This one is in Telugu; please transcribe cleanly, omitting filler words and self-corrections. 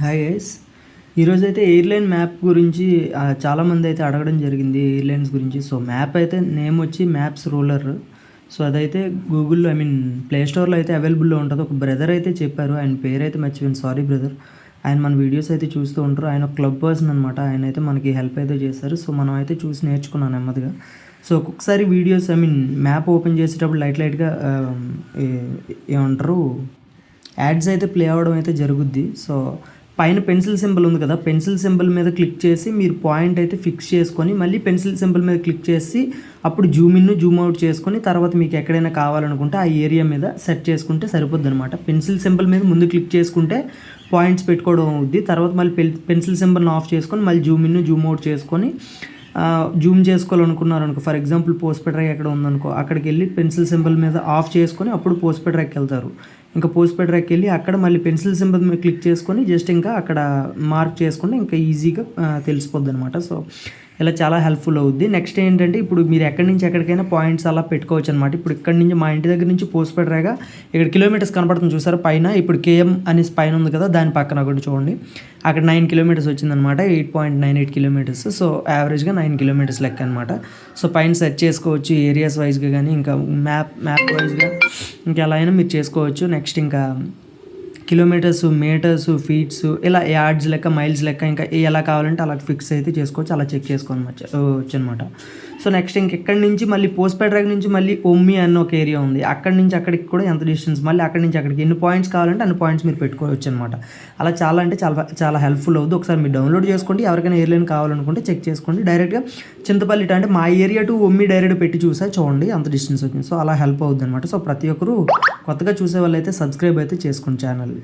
Hi guys. ఈరోజైతే ఎయిర్లైన్ మ్యాప్ గురించి చాలామంది అయితే అడగడం జరిగింది ఎయిర్లైన్స్ గురించి. సో మ్యాప్ అయితే నేమ్ వచ్చి మ్యాప్స్ రూలర్. సో అదైతే గూగుల్లో ప్లే స్టోర్లో అయితే అవైలబుల్లో ఉంటుంది. ఒక బ్రదర్ అయితే చెప్పారు, ఆయన పేరు అయితే మర్చిపోయింది, సారీ బ్రదర్. ఆయన మన వీడియోస్ అయితే చూస్తూ ఉంటారు. ఆయన ఒక క్లబ్ పర్సన్ అనమాట. ఆయన అయితే మనకి హెల్ప్ అయితే చేస్తారు. సో మనం అయితే చూసి నేర్చుకున్నాను నెమ్మదిగా. సో ఒక్కొక్కసారి వీడియోస్ మ్యాప్ ఓపెన్ చేసేటప్పుడు లైట్గా ఏమంటారు యాడ్స్ అయితే ప్లే అవ్వడం అయితే జరుగుద్ది. సో పైన పెన్సిల్ సింబల్ ఉంది కదా, పెన్సిల్ సింబల్ మీద క్లిక్ చేసి మీరు పాయింట్ అయితే ఫిక్స్ చేసుకొని మళ్ళీ పెన్సిల్ సింబల్ మీద క్లిక్ చేసి అప్పుడు జూమ్ ఇన్ జూమ్ అవుట్ చేసుకొని తర్వాత మీకు ఎక్కడైనా కావాలనుకుంటే ఆ ఏరియా మీద సెట్ చేసుకుంటే సరిపోద్ది అనమాట. పెన్సిల్ సింబల్ మీద ముందు క్లిక్ చేసుకుంటే పాయింట్స్ పెట్టుకోవడం అవుద్ది. తర్వాత మళ్ళీ పెన్సిల్ సింబల్ని ఆఫ్ చేసుకొని మళ్ళీ జూమ్ ఇన్ జూమ్ అవుట్ చేసుకొని జూమ్ చేసుకోవాలనుకున్నారనుకో, ఫర్ ఎగ్జాంపుల్ పోస్ట్ రైక్ ఎక్కడ ఉందనుకో, అక్కడికి వెళ్ళి పెన్సిల్ సింబల్ మీద ఆఫ్ చేసుకొని అప్పుడు పోస్ట్ రైక్ వెళ్తారు. ఇంకా పోస్ట్ రైక్ వెళ్ళి అక్కడ మళ్ళీ పెన్సిల్ సింబల్ మీద క్లిక్ చేసుకొని జస్ట్ ఇంకా అక్కడ మార్క్ చేసుకుంటే ఇంకా ఈజీగా తెలిసిపోద్ది అనమాట. సో ఇలా చాలా హెల్ప్ఫుల్ అవుద్ది. నెక్స్ట్ ఏంటంటే ఇప్పుడు మీరు ఎక్కడి నుంచి ఎక్కడికైనా పాయింట్స్ అలా పెట్టుకోవచ్చు అనమాట. ఇప్పుడు ఇక్కడ నుంచి మా ఇంటి దగ్గర నుంచి పోస్ట్ రైగా ఇక్కడ కిలోమీటర్స్ కనపడుతుంది చూసారా పైన, ఇప్పుడు కేఎం అనేసి పైన ఉంది కదా, దాని పక్కన ఒకటి చూడండి, అక్కడ 9 కిలోమీటర్స్ వచ్చిందనమాట, 8.98 కిలోమీటర్స్. సో యావరేజ్గా 9 కిలోమీటర్స్ లెక్క అనమాట. సో పైన సెర్చ్ చేసుకోవచ్చు ఏరియాస్ వైజ్గా కానీ ఇంకా మ్యాప్ వైజ్గా ఇంకా ఎలా అయినా మీరు చేసుకోవచ్చు. నెక్స్ట్ ఇంకా కిలోమీటర్స్, మీటర్స్, ఫీట్స్, ఇలా యార్డ్స్ లెక్క, మైల్స్ లెక్క ఇంకా ఎలా కావాలంటే అలా ఫిక్స్ అయితే చేసుకోవచ్చు, అలా చెక్ చేసుకోని వచ్చు అనమాట. సో నెక్స్ట్ ఇంకెక్కడి నుంచి మళ్ళీ పోస్ట్ రైక్ నుంచి మళ్ళీ ఒమ్మి అన్న ఒక ఏరియా ఉంది, అక్కడి నుంచి అక్కడికి కూడా ఎంత డిస్టెన్స్, మళ్ళీ అక్కడి నుంచి అక్కడికి ఎన్ని పాయింట్స్ కావాలంటే అన్ని పాయింట్స్ మీరు పెట్టుకోవచ్చు అనమాట. అలా చాలా అంటే చాలా చాలా హెల్ప్ఫుల్ అవుతుంది. ఒకసారి మీరు డౌన్లోడ్ చేసుకోండి, ఎవరికైనా ఎయిర్లైన్ కావాలనుకుంటే చెక్ చేసుకోండి. డైరెక్ట్గా చింతపల్లి అంటే మా ఏరియా టు ఒమ్మి డైరెక్ట్ పెట్టి చూసా చూడండి అంత డిస్టెన్స్ వచ్చింది. సో అలా హెల్ప్ అవుతుంది అనమాట. సో ప్రతి ఒక్కరు కొత్తగా చూసే వాళ్ళు అయితే సబ్స్క్రైబ్ అయితే చేసుకోండి ఛానల్.